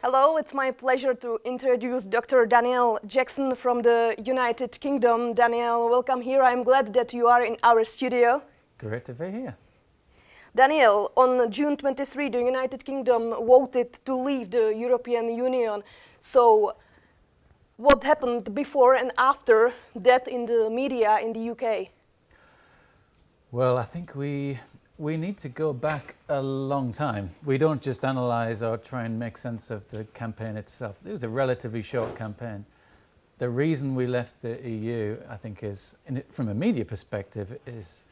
Hello, it's my pleasure to introduce Dr. Daniel Jackson from the United Kingdom. Daniel, welcome here. I'm glad that you are in our studio. Great to be here. Daniel, on June 23, the United Kingdom voted to leave the European Union. So, what happened before and after that in the media in the UK? Well, I think we need to go back a long time. We don't just analyse or try and make sense of the campaign itself. It was a relatively short campaign. The reason we left the EU, I think, is, from a media perspective, is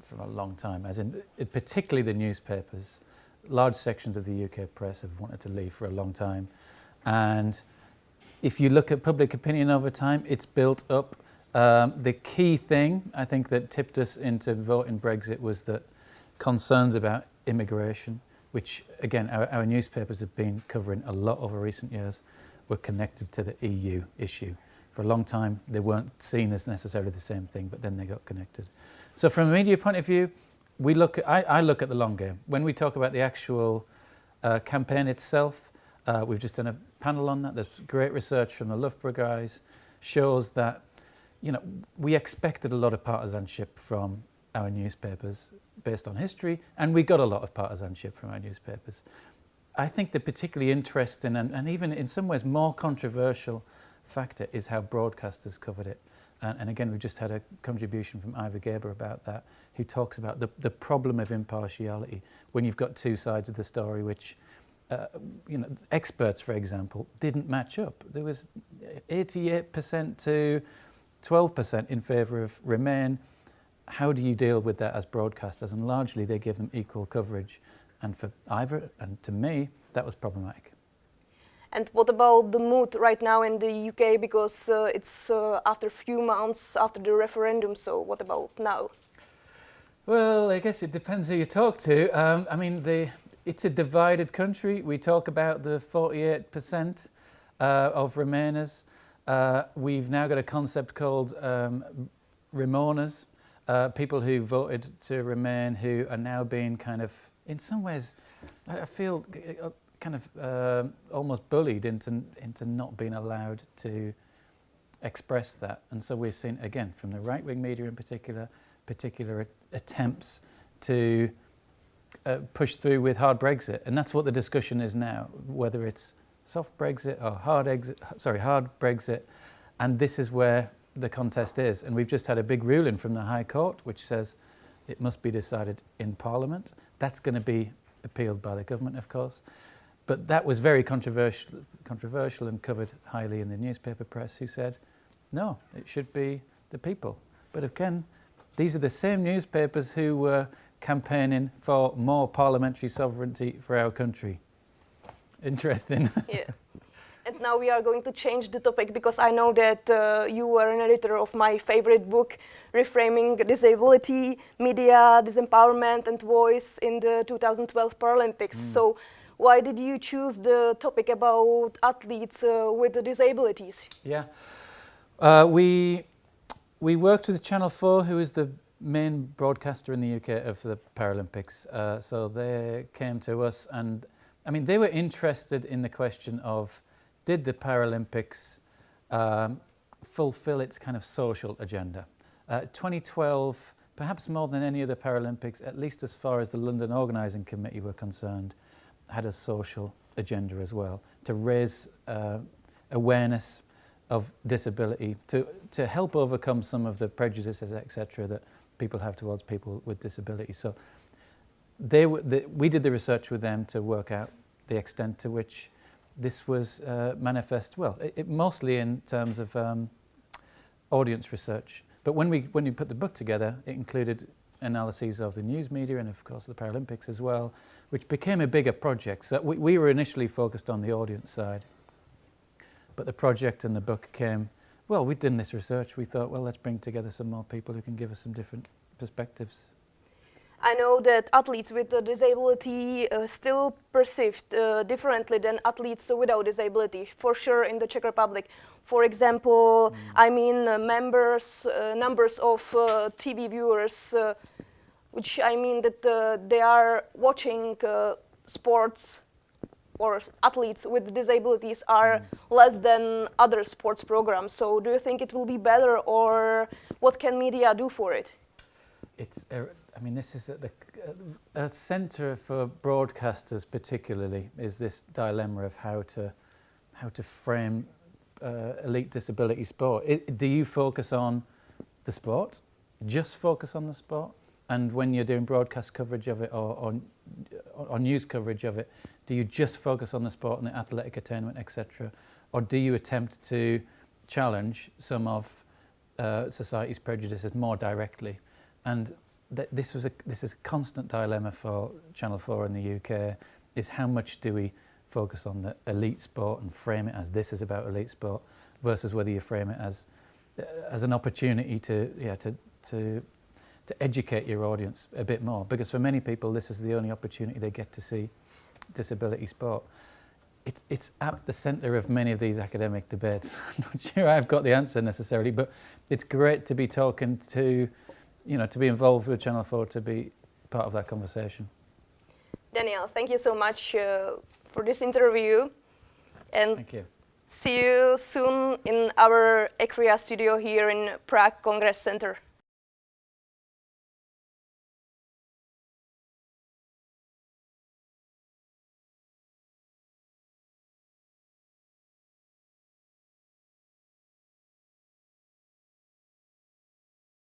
from a long time, as in particularly the newspapers. Large sections of the UK press have wanted to leave for a long time. And if you look at public opinion over time, it's built up. The key thing, I think, that tipped us into voting Brexit was that concerns about immigration, which, again, our newspapers have been covering a lot over recent years, were connected to the EU issue. For a long time, they weren't seen as necessarily the same thing, but then they got connected. So from a media point of view, I look at the long game. When we talk about the actual campaign itself, we've just done a panel on that. There's great research from the Loughborough guys, shows that, you know, we expected a lot of partisanship from our newspapers based on history, and we got a lot of partisanship from our newspapers. I think the particularly interesting and even in some ways more controversial factor is how broadcasters covered it. And again, we've just had a contribution from Ivor Gaber about that, who talks about the problem of impartiality when you've got two sides of the story which, you know, experts, for example, didn't match up. There was 88% to 12% in favour of Remain. How do you deal with that as broadcasters? And largely they give them equal coverage. And for Ivor and to me, that was problematic. And what about the mood right now in the UK? Because it's after a few months after the referendum, so what about now? Well, I guess it depends who you talk to. I mean, it's a divided country. We talk about the 48% of Remainers. We've now got a concept called Remoaners, people who voted to Remain who are now being kind of, in some ways, I feel kind of almost bullied into not being allowed to express that. And so we've seen, again, from the right-wing media in particular attempts to push through with hard Brexit. And that's what the discussion is now, whether it's soft Brexit or hard Brexit. And this is where the contest is. And we've just had a big ruling from the High Court, which says it must be decided in Parliament. That's going to be appealed by the government, of course. But that was very controversial and covered highly in the newspaper press, who said, no, it should be the people. But again, these are the same newspapers who were campaigning for more parliamentary sovereignty for our country. Interesting. Yeah. And now we are going to change the topic, because I know that you were an editor of my favorite book, Reframing Disability, Media, Disempowerment and Voice in the 2012 Paralympics. So why did you choose the topic about athletes with disabilities? Yeah, we worked with Channel 4, who is the main broadcaster in the UK of the Paralympics. So they came to us, and I mean, they were interested in the question of, did the Paralympics fulfill its kind of social agenda? 2012, perhaps more than any other Paralympics, at least as far as the London Organising Committee were concerned, had a social agenda as well, to raise awareness of disability, to help overcome some of the prejudices, etc., that people have towards people with disability. So we did the research with them to work out the extent to which this was manifest, well, mostly in terms of audience research. But when you put the book together, it included analyses of the news media and, of course, the Paralympics as well, which became a bigger project. So we were initially focused on the audience side. But the project and the book came, well, we'd done this research. We thought, well, let's bring together some more people who can give us some different perspectives. I know that athletes with a disability still perceived differently than athletes without disability, for sure in the Czech Republic. For example, I mean numbers of TV viewers, which I mean that they are watching sports or athletes with disabilities are less than other sports programs. So do you think it will be better, or what can media do for it? I mean, this is at the centre for broadcasters particularly, is this dilemma of how to frame elite disability sport. Do you focus on the sport, just focus on the sport? And when you're doing broadcast coverage of it or news coverage of it, do you just focus on the sport and the athletic attainment, etc.? Or do you attempt to challenge some of society's prejudices more directly? And this is a constant dilemma for Channel 4 in the UK, is how much do we focus on the elite sport and frame it as this is about elite sport, versus whether you frame it as an opportunity to educate your audience a bit more, because for many people this is the only opportunity they get to see disability sport. It's at the centre of many of these academic debates. I'm not sure I've got the answer necessarily, but it's great to be talking to, to be involved with Channel 4, to be part of that conversation. Daniel, thank you so much for this interview, and thank you. See you soon in our ECRIA studio here in Prague Congress Center.